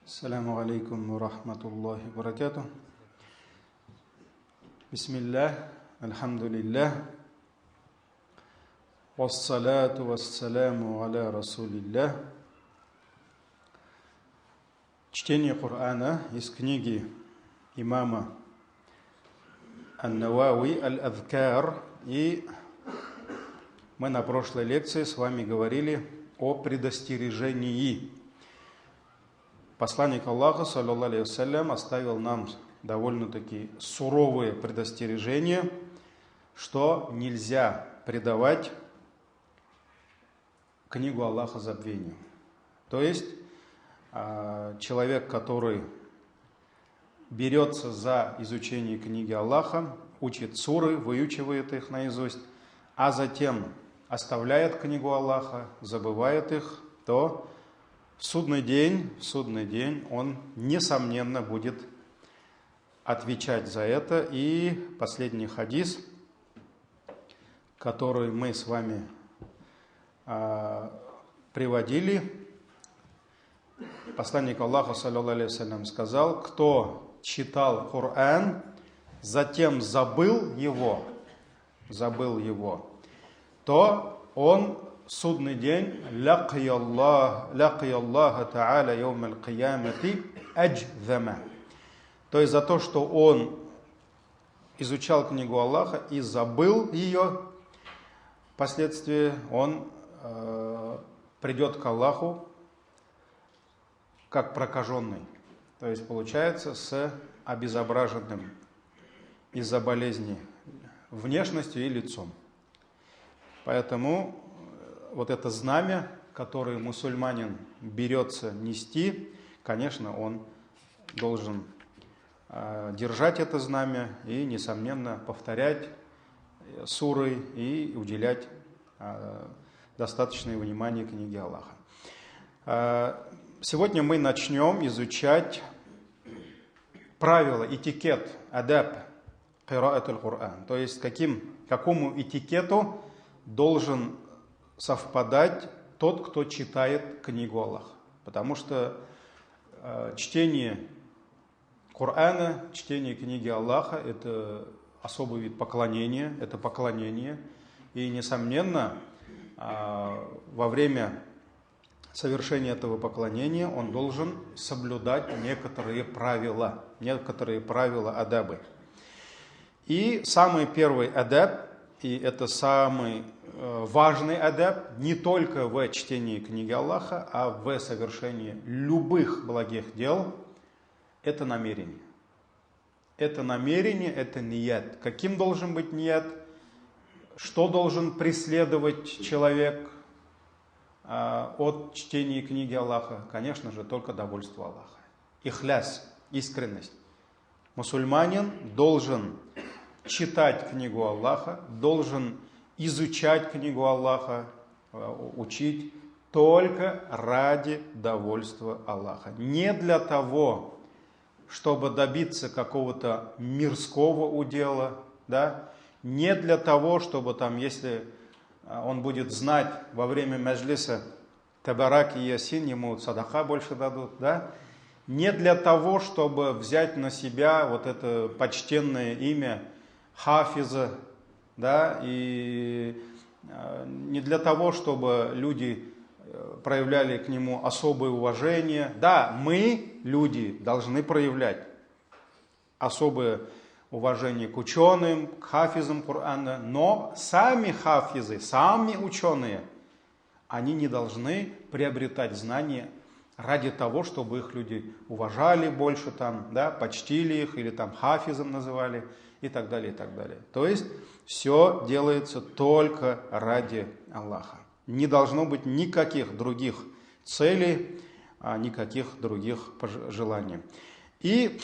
Ассаламу алейкум ва рахматуллахи ва баракатух. Бисмиллах, альхамдулиллах, вассалату вассаляму аля расулиллах. Чтение Корана из книги имама Ан-Навави Аль-Адхкар. И мы на прошлой лекции с вами говорили о предостережении. Посланник Аллаха, саллаллаху алейхи вассалям, оставил нам довольно-таки суровые предостережения, что нельзя предавать книгу Аллаха забвению. То есть человек, который берется за изучение книги Аллаха, учит суры, выучивает их наизусть, а затем оставляет книгу Аллаха, забывает их, то в судный день он, несомненно, будет отвечать за это. И последний хадис, который мы с вами приводили, посланник Аллаха, саллаллаху алейхи вассалям, сказал: кто читал Коран, затем забыл его, то он в судный день лакия Аллаха та'аля йоум аль-киямати аджзама. То есть за то, что он изучал книгу Аллаха и забыл ее, впоследствии он придет к Аллаху как прокаженный. То есть получается с обезображенным из-за болезни внешностью и лицом. Поэтому вот это знамя, которое мусульманин берется нести, конечно, он должен держать это знамя и, несомненно, повторять суры и уделять достаточное внимание книге Аллаха. Сегодня мы начнем изучать правила, этикет, адаб, кираат аль-Кур'ан. То есть какому этикету должен совпадать тот, кто читает книгу Аллаха. Потому что чтение Корана, чтение книги Аллаха – это особый вид поклонения, это поклонение. И, несомненно, во время совершения этого поклонения он должен соблюдать некоторые правила адабы. И самый первый адаб, и это самый важный адаб не только в чтении книги Аллаха, а в совершении любых благих дел, это намерение. Это намерение, это ният. Каким должен быть ният? Что должен преследовать человек от чтения книги Аллаха? Конечно же, только довольство Аллаха. Ихляс, искренность. Мусульманин должен читать книгу Аллаха, должен изучать книгу Аллаха, учить только ради довольства Аллаха. Не для того, чтобы добиться какого-то мирского удела, да? Не для того, чтобы там, если он будет знать во время маджлиса Табарак и Ясин, ему садаха больше дадут, да? Не для того, чтобы взять на себя вот это почтенное имя хафиза, да, и не для того, чтобы люди проявляли к нему особое уважение. Да, мы, люди, должны проявлять особое уважение к ученым, к хафизам Корана, но сами хафизы, сами ученые, они не должны приобретать знания ради того, чтобы их люди уважали больше, там, да, почтили их или там хафизом называли и так далее, и так далее. То есть все делается только ради Аллаха. Не должно быть никаких других целей, никаких других желаний. И,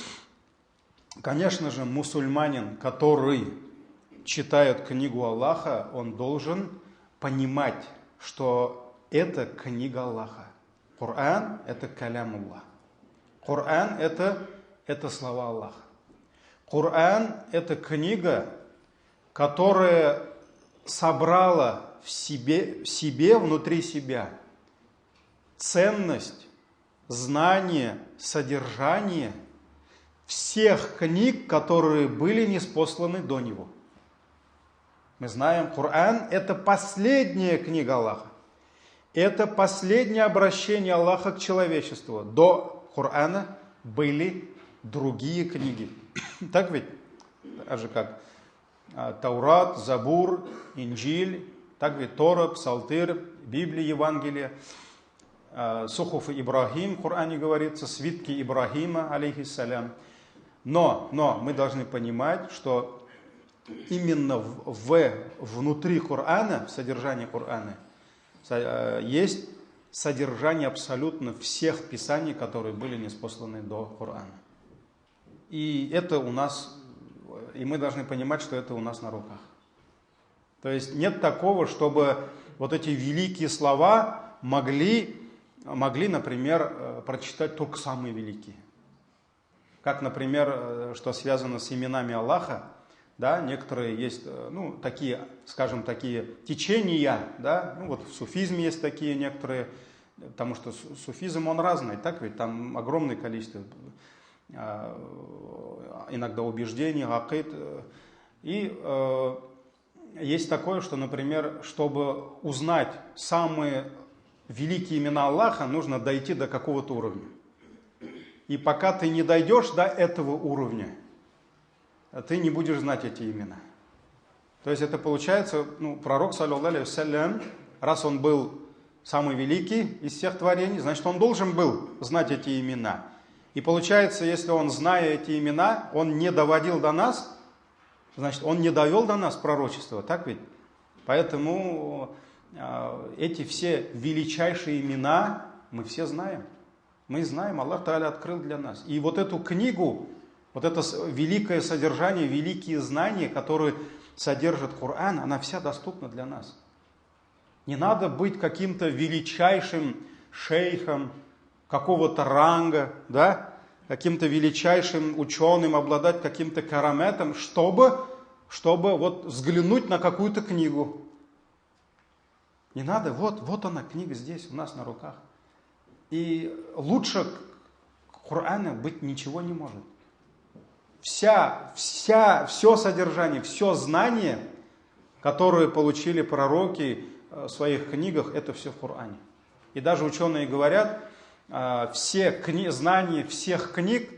конечно же, мусульманин, который читает книгу Аллаха, он должен понимать, что это книга Аллаха. Коран – это калям Аллах. Коран – это слова Аллаха. Коран – это книга, которая собрала в себе, внутри себя ценность знание, содержание всех книг, которые были ниспосланы до него. Мы знаем, Коран – это последняя книга Аллаха. Это последнее обращение Аллаха к человечеству. До Корана были другие книги. Так ведь? Так же как Таурат, Забур, Инджиль, так ведь Тора, Псалтырь, Библия, Евангелие, Сухуф Ибрахим, в Коране говорится, свитки Ибрахима, алейхиссалям. Но мы должны понимать, что именно внутри Корана, в содержании Корана, есть содержание абсолютно всех писаний, которые были ниспосланы до Корана. И это у нас, и мы должны понимать, что это у нас на руках. То есть нет такого, чтобы вот эти великие слова могли, например, прочитать только самые великие. Как, например, что связано с именами Аллаха, да, некоторые есть, такие, скажем, такие течения, да, вот в суфизме есть такие некоторые, потому что суфизм, он разный, так ведь, там огромное количество, иногда убеждений, акид, и есть такое, что, например, чтобы узнать самые великие имена Аллаха, нужно дойти до какого-то уровня. И пока ты не дойдешь до этого уровня, ты не будешь знать эти имена. То есть это получается, пророк, саллаллаху алейхи вассалям, раз он был самый великий из всех творений, значит, он должен был знать эти имена. И получается, если он, зная эти имена, он не доводил до нас, значит, он не довел до нас пророчество, так ведь? Поэтому эти все величайшие имена мы все знаем. Мы знаем, Аллах Тааля открыл для нас. И вот эту книгу, вот это великое содержание, великие знания, которые содержит Коран, она вся доступна для нас. Не надо быть каким-то величайшим шейхом какого-то ранга, да? Каким-то величайшим ученым, обладать каким-то караметом, чтобы вот взглянуть на какую-то книгу. Не надо, вот она, книга здесь, у нас на руках. И лучше Корана быть ничего не может. Все содержание, все знание, которые получили пророки в своих книгах, это все в Коране. И даже ученые говорят, все знания всех книг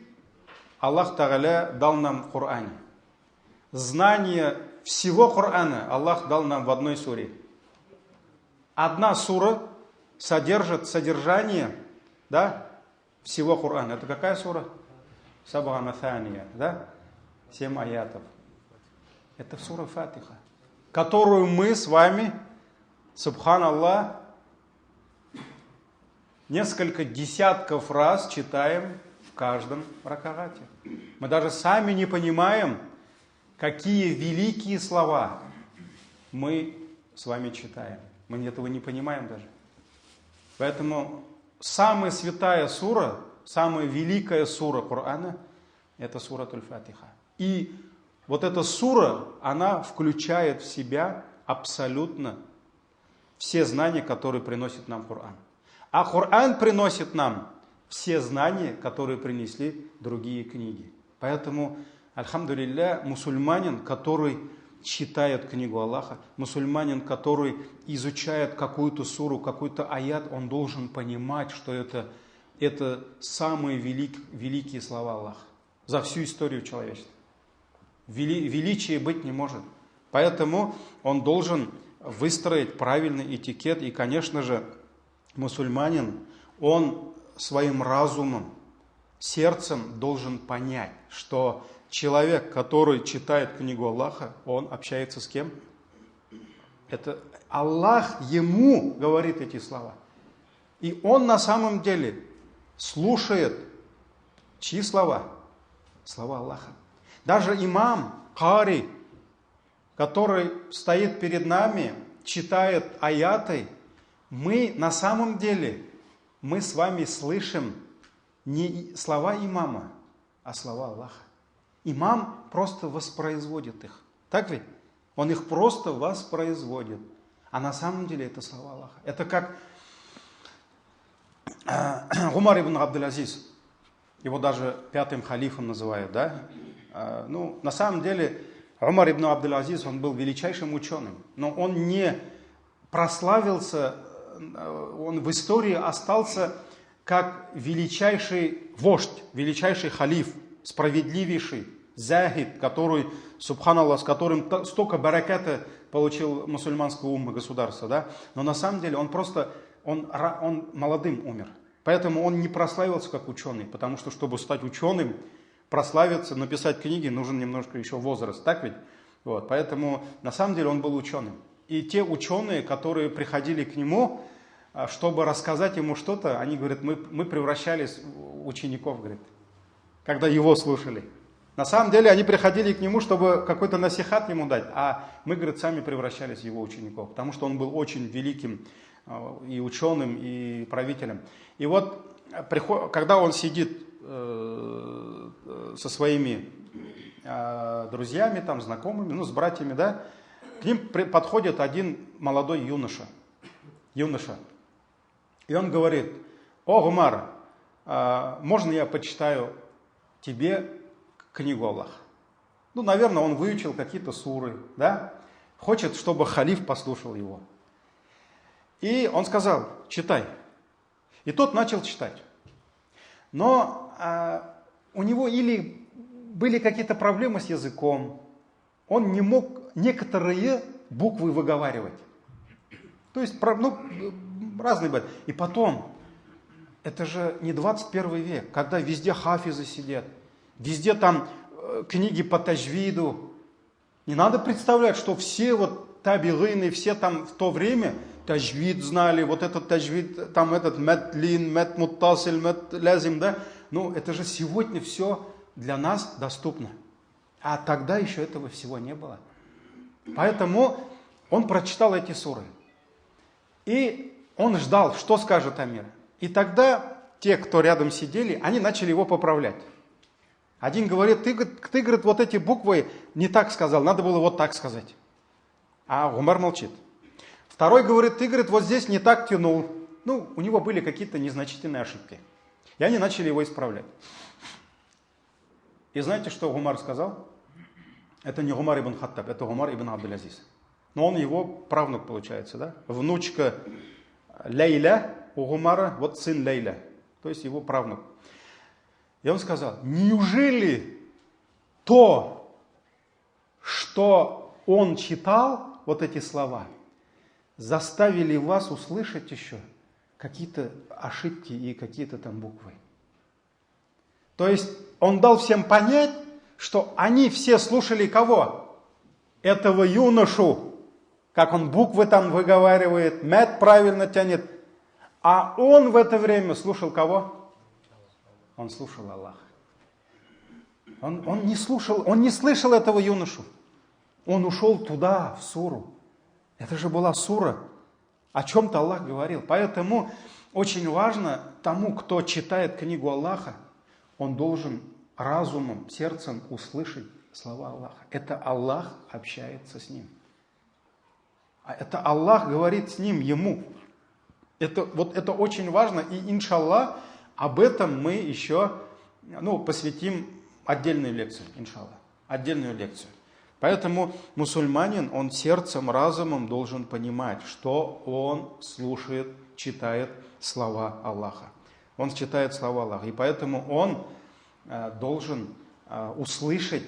Аллах Тааля дал нам в Коране. Знание всего Корана Аллах дал нам в одной суре. Одна сура содержит содержание, да, всего Корана. Это какая сура? Сабга Маthания, да? 7 аятов. Это сура Фатиха, которую мы с вами, субханаллах, несколько десятков раз читаем в каждом ракаате. Мы даже сами не понимаем, какие великие слова мы с вами читаем. Мы этого не понимаем даже. Поэтому самая святая сура, самая великая сура Корана – это сура Аль-Фатиха. И вот эта сура, она включает в себя абсолютно все знания, которые приносит нам Коран. А Коран приносит нам все знания, которые принесли другие книги. Поэтому, альхамдулилля, мусульманин, который читает книгу Аллаха, мусульманин, который изучает какую-то суру, какой-то аят, он должен понимать, что это самые великие слова Аллаха за всю историю человечества. Величия быть не может. Поэтому он должен выстроить правильный этикет. И, конечно же, мусульманин, он своим разумом, сердцем должен понять, что человек, который читает книгу Аллаха, он общается с кем? Это Аллах ему говорит эти слова. И он на самом деле слушает чьи слова? Слова Аллаха. Даже имам, кари, который стоит перед нами, читает аяты, мы на самом деле, мы с вами слышим не слова имама, а слова Аллаха. Имам просто воспроизводит их. Так ведь? Он их просто воспроизводит. А на самом деле это слова Аллаха. Это как Умар ибн Абдул-Азиз, его даже пятым халифом называют, да? Ну, на самом деле, Умар ибн Абдул-Азиз, он был величайшим ученым, но он не прославился, он в истории остался как величайший вождь, величайший халиф, справедливейший, захид, который, субханаллах, с которым столько бараката получил мусульманское умма государство, да? Но на самом деле он просто, он молодым умер. Поэтому он не прославился как ученый, потому что, чтобы стать ученым, прославиться, написать книги, нужен немножко еще возраст, так ведь? Вот, поэтому на самом деле он был ученым. И те ученые, которые приходили к нему, чтобы рассказать ему что-то, они говорят, мы превращались в учеников, говорит, когда его слушали. На самом деле они приходили к нему, чтобы какой-то насихат ему дать, а мы, говорит, сами превращались в его учеников, потому что он был очень великим и ученым, и правителем. И вот, когда он сидит со своими друзьями, там, знакомыми, ну, с братьями, да, к ним подходит один молодой юноша. И он говорит, о, Умар, можно я почитаю тебе книгу Аллаха? Ну, наверное, он выучил какие-то суры, да, хочет, чтобы халиф послушал его. И он сказал, читай. И тот начал читать. Но у него или были какие-то проблемы с языком, он не мог некоторые буквы выговаривать. То есть, ну, разные бывают. И потом, это же не 21 век, когда везде хафизы сидят, везде там книги по таджвиду. Не надо представлять, что все вот табигыны, все там в то время таджвид знали, вот этот таджвид, там этот мэтлин, мэт муттасиль, мэт лязим, да? Ну, это же сегодня все для нас доступно. А тогда еще этого всего не было. Поэтому он прочитал эти суры. И он ждал, что скажет Амир. И тогда те, кто рядом сидели, они начали его поправлять. Один говорит, ты говорит, вот эти буквы не так сказал, надо было вот так сказать. А Умар молчит. Второй говорит, ты, говорит, вот здесь не так тянул. Ну, у него были какие-то незначительные ошибки. И они начали его исправлять. И знаете, что Умар сказал? Это не Умар ибн Хаттаб, это Умар ибн Абдул-Азиз. Но он его правнук, получается, да? Внучка Лейля у Умара, вот сын Лейля. То есть его правнук. И он сказал, неужели то, что он читал, вот эти слова, заставили вас услышать еще какие-то ошибки и какие-то там буквы? То есть он дал всем понять, что они все слушали кого? Этого юношу, как он буквы там выговаривает, мэт правильно тянет. А он в это время слушал кого? Он слушал Аллаха. Он не слышал этого юношу. Он ушел туда, в суру. Это же была сура. О чем-то Аллах говорил. Поэтому очень важно тому, кто читает книгу Аллаха, он должен разумом, сердцем услышать слова Аллаха. Это Аллах общается с ним. А это Аллах говорит с ним, ему. Это очень важно. И иншаллах, об этом мы еще посвятим отдельную лекцию, иншаллах. Отдельную лекцию. Поэтому мусульманин, он сердцем, разумом должен понимать, что он слушает, читает слова Аллаха. Он читает слова Аллаха. И поэтому он должен услышать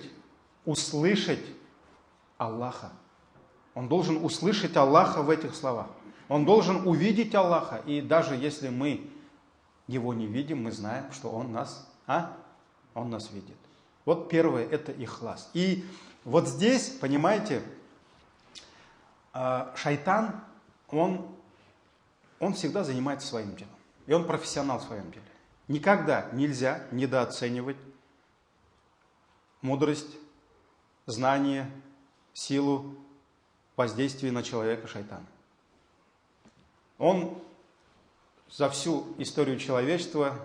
Аллаха. Он должен услышать Аллаха в этих словах. Он должен увидеть Аллаха. И даже если мы его не видим, мы знаем, что он нас видит. Вот первое, это ихлас. И вот здесь, понимаете, шайтан, он всегда занимается своим делом. И он профессионал в своем деле. Никогда нельзя недооценивать мудрость, знание, силу воздействия на человека шайтана. Он за всю историю человечества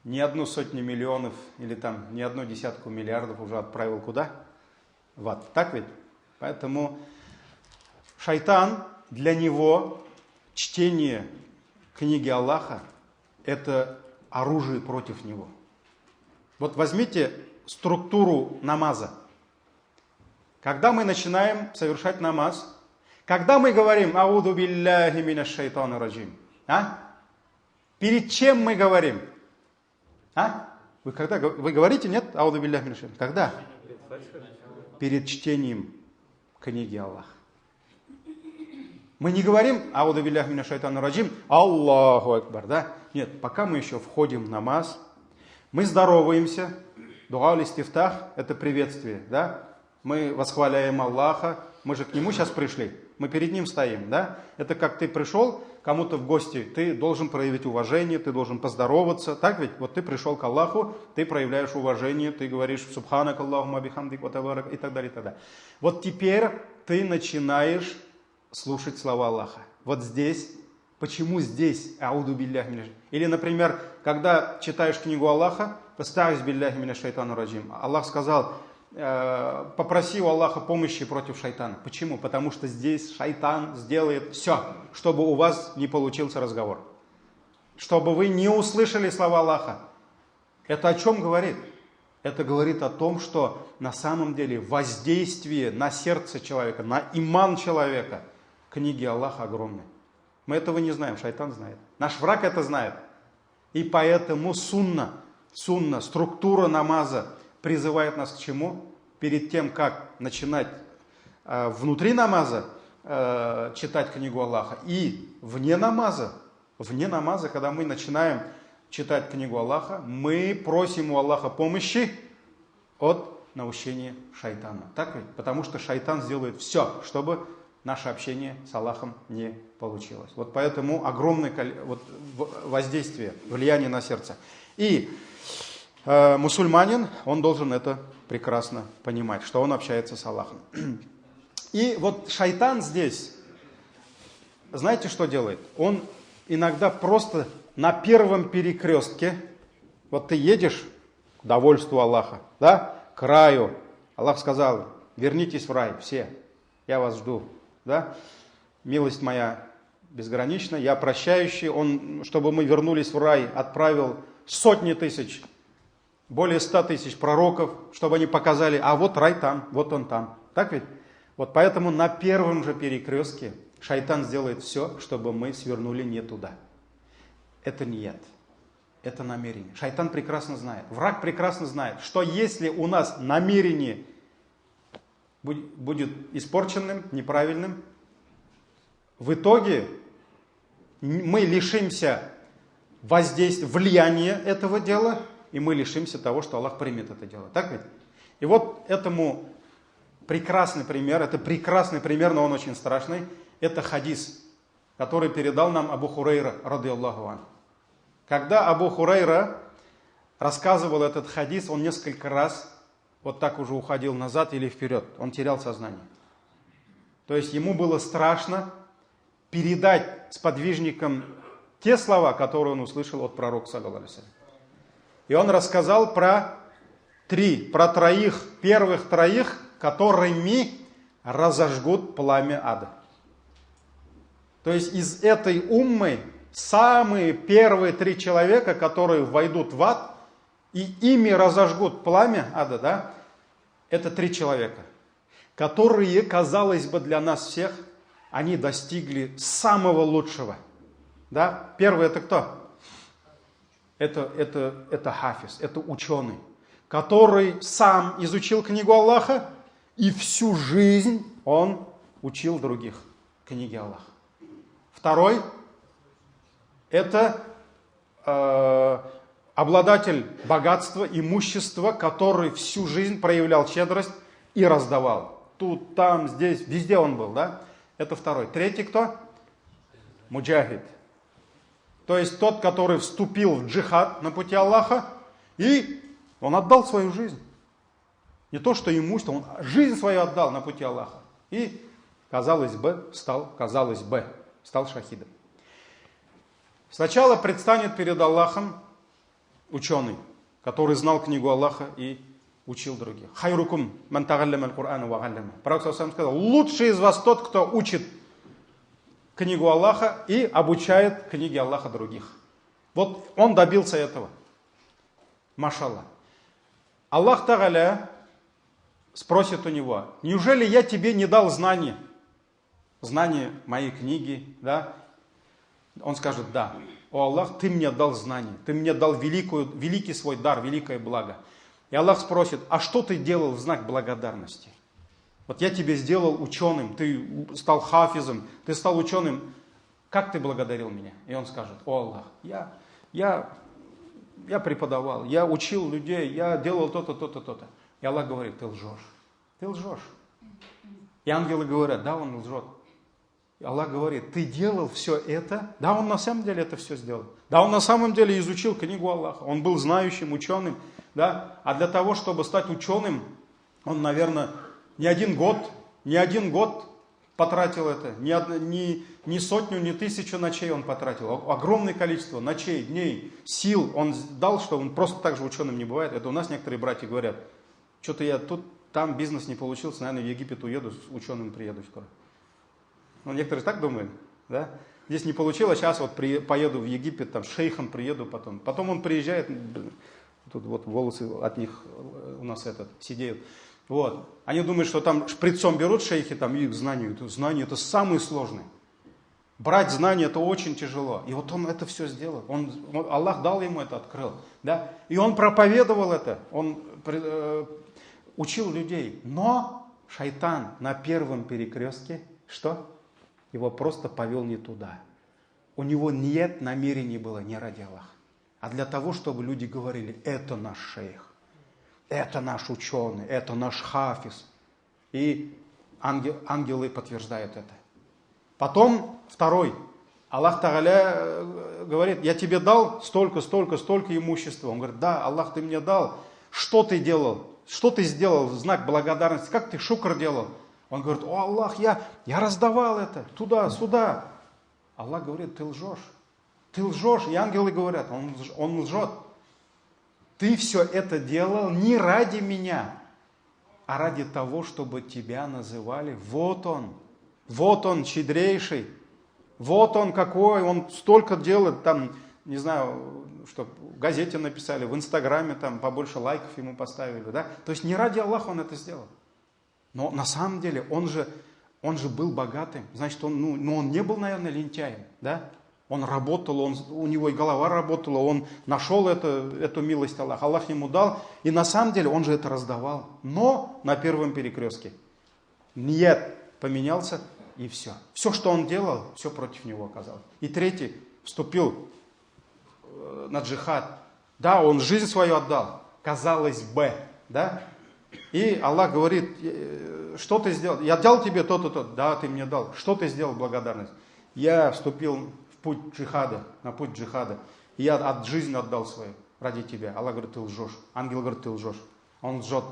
не одну сотню миллионов или там не одну десятку миллиардов уже отправил куда? В ад. Так ведь? Поэтому шайтан, для него чтение книги Аллаха это оружие против него. Вот возьмите структуру намаза. Когда мы начинаем совершать намаз, когда мы говорим «Ауду билляхи минаш шайтани раджим», перед чем мы говорим? Вы говорите, нет? «Ауду билляхи минаш шайтани». Когда? Перед чтением книги Аллаха. Мы не говорим «Ауду билляхи минаш шайтани раджим», «Аллаху акбар», да? Нет, пока мы еще входим в намаз, мы здороваемся, дуа аль-истифтах – это приветствие, да? Мы восхваляем Аллаха, мы же к Нему сейчас пришли, мы перед Ним стоим, да? Это как ты пришел кому-то в гости, ты должен проявить уважение, ты должен поздороваться, так ведь? Вот ты пришел к Аллаху, ты проявляешь уважение, ты говоришь «Субханак Аллахума бихамдик ва табарак» и так далее, и так далее. Вот теперь ты начинаешь слушать слова Аллаха. Вот здесь, почему здесь «Ауду билляхи минаш». Или, например, когда читаешь книгу Аллаха, «Паста'из билляхи минаш шайтану раджим». Аллах сказал, попроси у Аллаха помощи против шайтана. Почему? Потому что здесь шайтан сделает все, чтобы у вас не получился разговор. Чтобы вы не услышали слова Аллаха. Это о чем говорит? Это говорит о том, что на самом деле воздействие на сердце человека, на иман человека, книги Аллаха огромны. Мы этого не знаем, шайтан знает. Наш враг это знает. И поэтому сунна, структура намаза призывает нас к чему? Перед тем, как начинать внутри намаза читать книгу Аллаха и вне намаза, когда мы начинаем читать книгу Аллаха, мы просим у Аллаха помощи от наущения шайтана. Так ведь? Потому что шайтан сделает все, чтобы наше общение с Аллахом не получилось. Вот поэтому огромное воздействие, влияние на сердце. И мусульманин, он должен это прекрасно понимать, что он общается с Аллахом. И вот шайтан здесь, знаете, что делает? Он иногда просто на первом перекрестке, вот ты едешь к довольству Аллаха, да, к раю. Аллах сказал, вернитесь в рай, все, я вас жду, да. Милость моя безгранична, я прощающий. Он, чтобы мы вернулись в рай, отправил сотни тысяч, более 100 тысяч пророков, чтобы они показали, а вот рай там, вот он там. Так ведь? Вот поэтому на первом же перекрестке шайтан сделает все, чтобы мы свернули не туда. Это ният, это намерение. Шайтан прекрасно знает, враг прекрасно знает, что если у нас намерение будет испорченным, неправильным, в итоге мы лишимся воздействия, влияния этого дела, и мы лишимся того, что Аллах примет это дело. Так ведь? И вот этому прекрасный пример, но он очень страшный, это хадис, который передал нам Абу Хурайра, радийаллаху анху. Когда Абу Хурайра рассказывал этот хадис, он несколько раз вот так уже уходил назад или вперед, он терял сознание. То есть ему было страшно передать сподвижникам те слова, которые он услышал от пророка, саллаллаху алейхи ва саллям. И он рассказал про первых троих, которыми разожгут пламя ада. То есть из этой уммы самые первые 3 человека, которые войдут в ад, и ими разожгут пламя ада, да, это 3 человека, которые, казалось бы, для нас всех, они достигли самого лучшего. Да? Первый это кто? Это хафиз, это ученый, который сам изучил книгу Аллаха и всю жизнь он учил других книги Аллаха. Второй это обладатель богатства, имущества, который всю жизнь проявлял щедрость и раздавал. Тут, там, здесь, везде он был, да? Это второй. Третий кто? Муджахид. То есть тот, который вступил в джихад на пути Аллаха, и он отдал свою жизнь. Не то, что имущество, он жизнь свою отдал на пути Аллаха. И, казалось бы, стал шахидом. Сначала предстанет перед Аллахом ученый, который знал книгу Аллаха и учил других. Хайрукум ман тагаллама аль-Кур'ана ва галлама. Пророк сказал, лучший из вас тот, кто учит книгу Аллаха и обучает книге Аллаха других. Вот он добился этого. Машаллах. Аллах Тааля спросит у него: неужели я тебе не дал знания? Знания моей книги, да? Он скажет: да. О Аллах, ты мне дал знания, ты мне дал великий свой дар, великое благо. И Аллах спросит: а что ты делал в знак благодарности? Вот я тебе сделал ученым, ты стал хафизом, ты стал ученым. Как ты благодарил меня? И он скажет: о Аллах, я преподавал, я учил людей, я делал то-то, то-то, то-то. И Аллах говорит: ты лжешь, ты лжешь. И ангелы говорят: да, он лжет. И Аллах говорит: ты делал все это? Да, он на самом деле это все сделал. Да, он на самом деле изучил книгу Аллаха, он был знающим, ученым. Да? А для того, чтобы стать ученым, он, наверное, не один год потратил это, ни сотню, ни тысячу ночей он потратил. Огромное количество ночей, дней, сил он дал, что он просто так же ученым не бывает. Это у нас некоторые братья говорят: что-то я тут, там бизнес не получился, наверное, в Египет уеду, с ученым приеду скоро. Ну, некоторые так думают, да? Здесь не получилось, сейчас вот поеду в Египет, там, с шейхом приеду потом. Потом он приезжает, тут вот волосы от них у нас сидеют. Вот. Они думают, что там шприцом берут шейхи, там, их знания. Знания это самые сложные. Брать знания это очень тяжело. И вот он это все сделал. Аллах дал ему это, открыл. Да? И он проповедовал это. Он учил людей. Но шайтан на первом перекрестке, что? Его просто повел не туда. У него нет намерений было не ради Аллаха, а для того, чтобы люди говорили: это наш шейх, это наш ученый, это наш хафиз. И ангелы подтверждают это. Потом второй. Аллах Тааля говорит: я тебе дал столько имущества. Он говорит: да, Аллах, ты мне дал. Что ты делал? Что ты сделал в знак благодарности? Как ты шукр делал? Он говорит: о Аллах, я раздавал это туда-сюда. Аллах говорит: ты лжешь. Ты лжешь. И ангелы говорят: он лжет. Ты все это делал не ради меня, а ради того, чтобы тебя называли: вот он щедрейший, вот он какой, он столько делает, там, не знаю, что в газете написали, в Инстаграме там побольше лайков ему поставили, да? То есть не ради Аллаха он это сделал. Но на самом деле он же был богатым, значит, он не был, наверное, лентяем, да? Он работал, у него и голова работала, он нашел эту милость Аллаха. Аллах ему дал, и на самом деле он же это раздавал. Но на первом перекрестке ният поменялся, и все. Все, что он делал, все против него оказалось. И третий вступил на джихад. Да, он жизнь свою отдал, казалось бы, да? И Аллах говорит: что ты сделал? Я дал тебе то-то, то-то. Да, ты мне дал. Что ты сделал в благодарность? Я вступил в путь джихада, на путь джихада. И я от жизни отдал свою ради тебя. Аллах говорит: ты лжешь. Ангел говорит: ты лжешь. Он лжет.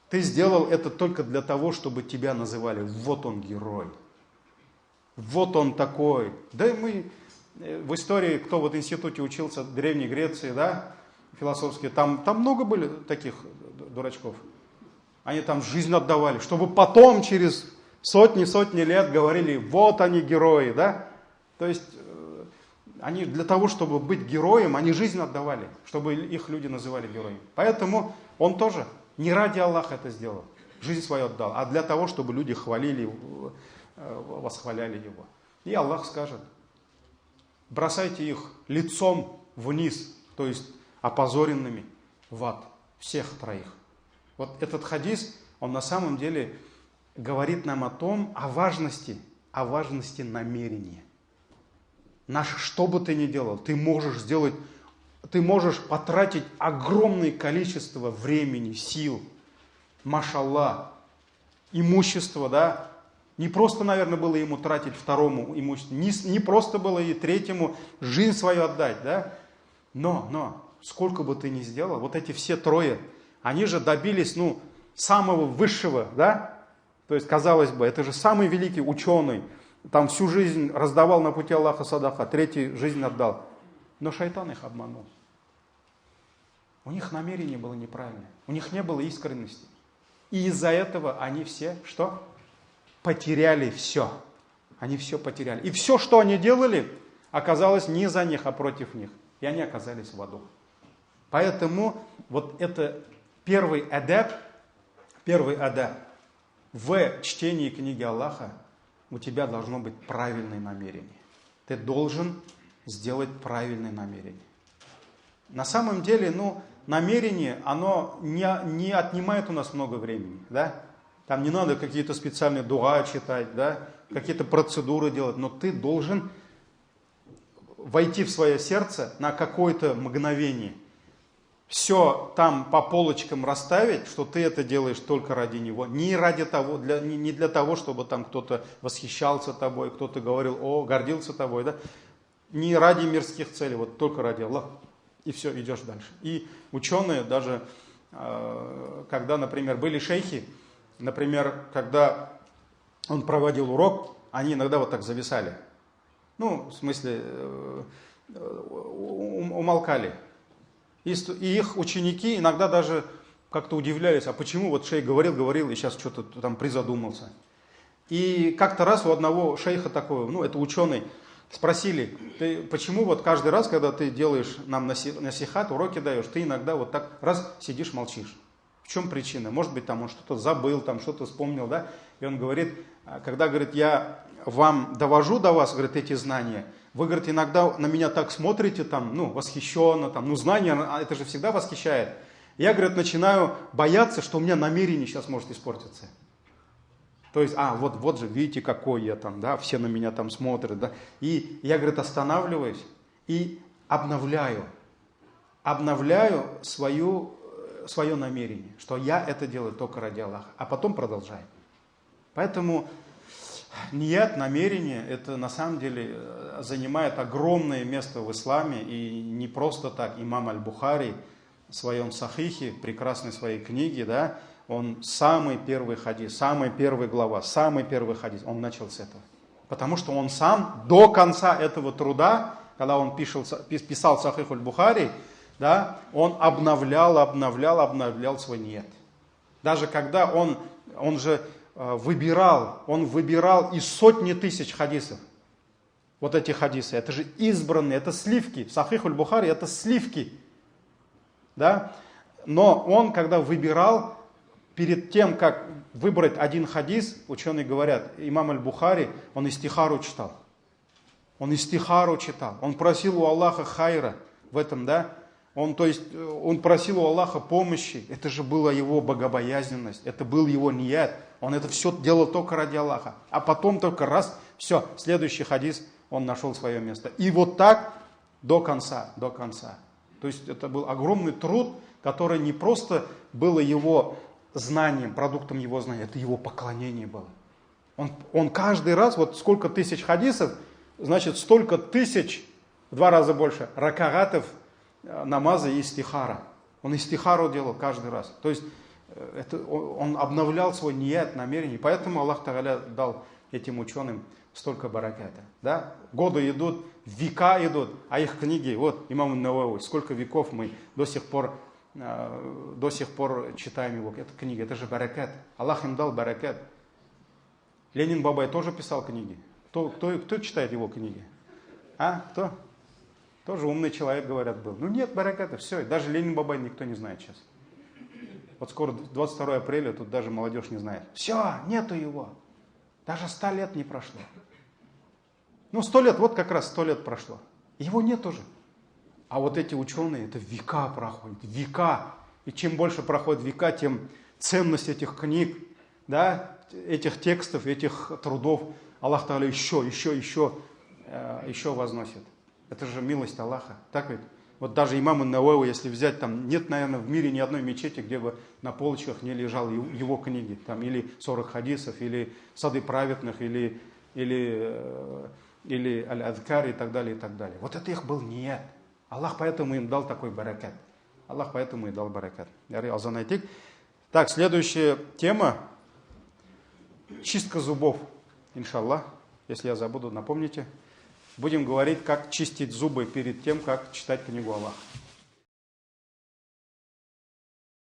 Ты сделал это только для того, чтобы тебя называли: вот он герой. Вот он такой. Да и мы в истории, кто вот в институте учился в Древней Греции, да, философские, там много были таких дурачков. Они там жизнь отдавали, чтобы потом через сотни лет говорили: вот они герои, да. То есть они для того, чтобы быть героем, они жизнь отдавали, чтобы их люди называли героями. Поэтому он тоже не ради Аллаха это сделал, жизнь свою отдал, а для того, чтобы люди хвалили, восхваляли его. И Аллах скажет: бросайте их лицом вниз, то есть опозоренными в ад, всех троих. Вот этот хадис, он на самом деле говорит нам о важности намерения. Что бы ты ни делал, ты можешь потратить огромное количество времени, сил, машаллах, имущества, да. Не просто, наверное, было ему тратить второму имуществу, не просто было и третьему жизнь свою отдать, да. Но сколько бы ты ни сделал, вот эти все трое, они же добились, самого высшего, да? То есть, казалось бы, это же самый великий ученый, там всю жизнь раздавал на пути Аллаха садаха, третий жизнь отдал. Но шайтан их обманул. У них намерение было неправильное, у них не было искренности. И из-за этого они все, что? Потеряли все. Они все потеряли. И все, что они делали, оказалось не за них, а против них. И они оказались в аду. Поэтому вот это первый адаб в чтении книги Аллаха, у тебя должно быть правильное намерение. Ты должен сделать правильное намерение. На самом деле, намерение, оно не отнимает у нас много времени. Да? Там не надо какие-то специальные дуа читать, да? Какие-то процедуры делать, но ты должен войти в свое сердце на какое-то мгновение. Все там по полочкам расставить, что ты это делаешь только ради него. Не для того, чтобы там кто-то восхищался тобой, кто-то говорил, гордился тобой. Да? Не ради мирских целей, вот только ради Аллаха. И все, идешь дальше. И ученые даже, когда, например, были шейхи, например, когда он проводил урок, они иногда вот так зависали. В смысле, умолкали. И их ученики иногда даже как-то удивлялись, а почему вот шейх говорил, и сейчас что-то там призадумался. И как-то раз у одного шейха такого, это ученый, спросили, ты почему вот каждый раз, когда ты делаешь нам насихат, уроки даешь, ты иногда вот так раз сидишь, молчишь. В чем причина? Может быть, там он что-то забыл, там что-то вспомнил, да? И он говорит, когда, говорит, я вам довожу до вас, говорит, эти знания, вы, говорит, иногда на меня так смотрите, там, восхищенно, там, знания, это же всегда восхищает. Я, говорит, начинаю бояться, что у меня намерение сейчас может испортиться. То есть, вот же, видите, какой я там, да, все на меня там смотрят, да. И я, говорит, останавливаюсь и обновляю свое намерение, что я это делаю только ради Аллаха, а потом продолжаю. Поэтому ният, намерение, это на самом деле занимает огромное место в исламе, и не просто так. Имам Аль-Бухари в своем Сахихе, прекрасной своей книге, да, он самый первый хадис, самая первая глава, самый первый хадис, он начал с этого. Потому что он сам до конца этого труда, когда он писал Сахих Аль-Бухари, да, он обновлял свой ният. Даже когда он же выбирал из сотни тысяч хадисов. Вот эти хадисы, это же избранные, это сливки. В Сахих Аль-Бухари это сливки. Да? Но он, когда выбирал, перед тем, как выбрать один хадис, ученые говорят, имам Аль-Бухари, он истихару читал. Он просил у Аллаха хайра в этом, да? Он просил у Аллаха помощи. Это же была его богобоязненность, это был его ният. Он это все делал только ради Аллаха. А потом только раз, все, следующий хадис, он нашел свое место. И вот так до конца. То есть это был огромный труд, который не просто было его знанием, продуктом его знания, это его поклонение было. Он каждый раз, вот сколько тысяч хадисов, значит столько тысяч, в 2 раза больше, ракагатов, намаза и истихара. Он истихару делал каждый раз. То есть он обновлял свой ният, намерение. Поэтому Аллах Тааля дал этим ученым столько бараката. Да? Годы идут, века идут, а их книги, вот имам Ан-Навави, сколько веков мы до сих пор читаем его. Это книга, это же баракат. Аллах им дал баракат. Ленин Бабай тоже писал книги. Кто читает его книги? Кто? Тоже умный человек, говорят, был. Нет бараката, все. Даже Ленин Бабай никто не знает сейчас. Вот скоро 22 апреля, тут даже молодежь не знает. Все, нету его. Даже 100 лет не прошло. 100 лет, вот как раз 100 лет прошло. Его нет уже. А вот эти ученые, это века проходят, века. И чем больше проходит века, тем ценность этих книг, да, этих текстов, этих трудов Аллах Тааля еще возносит. Это же милость Аллаха. Так ведь? Вот даже имам Ан-Навави, если взять, там нет, наверное, в мире ни одной мечети, где бы на полочках не лежал его книги. Там или 40 хадисов, или Сады праведных, или Аль-Адкар и так далее, и так далее. Вот это их был ният. Аллах поэтому им дал такой баракат. Аллах поэтому и дал баракат. Так, следующая тема. Чистка зубов. Иншаллах. Если я забуду, напомните. Будем говорить, как чистить зубы перед тем, как читать книгу Аллаха.